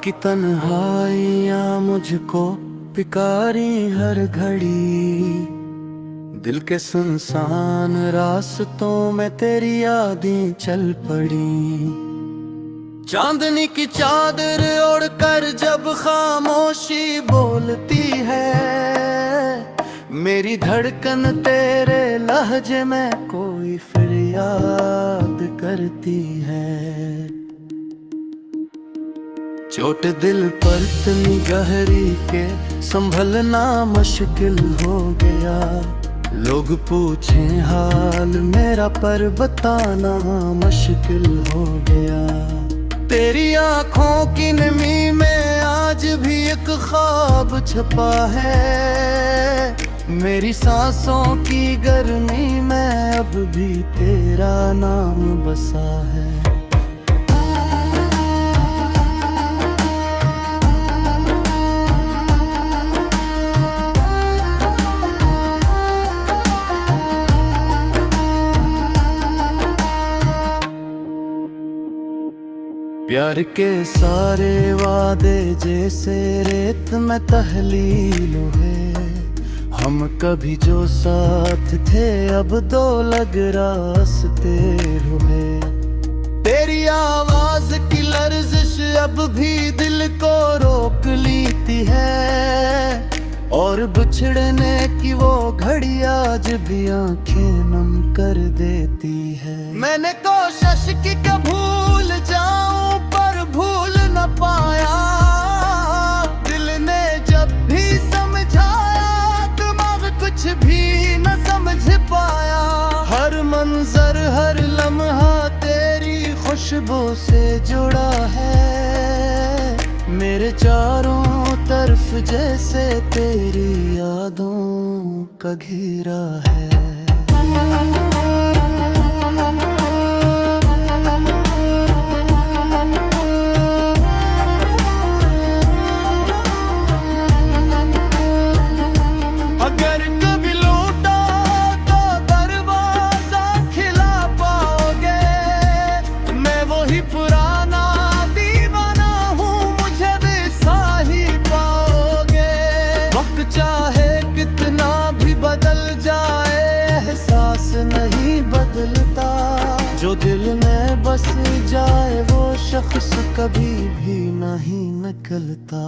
की तन्हाइयाँ मुझको पिकारी हर घड़ी, दिल के सुनसान रास्तों में तेरी यादें चल पड़ी। चांदनी की चादर ओढ़कर जब खामोशी बोलती है, मेरी धड़कन तेरे लहजे में कोई फरियाद करती है। चोट दिल पर इतनी गहरी के संभलना मुश्किल हो गया। लोग पूछें हाल मेरा पर बताना मुश्किल हो गया। तेरी आंखों की नमी में आज भी एक ख्वाब छपा है। मेरी सांसों की गर्मी में अब भी तेरा नाम बसा है। प्यार के सारे वादे जैसे रेत में तहलील हुए। हम कभी जो साथ थे अब दो लग रास्ते हुए। तेरी आवाज की लर्जिश अब भी दिल को रोक लेती है, और बिछड़ने की वो घड़ी आज भी आंखें नम कर देती है। मैंने कोशिश की कि भूल जाऊं पर भूल न पाया। दिल ने जब भी समझाया दिमाग कुछ भी न समझ पाया। हर मंजर हर लम्हा तेरी खुशबू से जुड़ा है। मेरे चारों तरफ जैसे तेरी यादों का घेरा है। अगर कभी लौटा तो दरवाजा खिला पाओगे। मैं वही पुराना दीवाना हूँ, मुझे भी सा ही पाओगे। वक्त चाहे कितना भी बदल जाए एहसास नहीं बदलता। जो दिल में बस जाए वो शख्स कभी भी नहीं निकलता।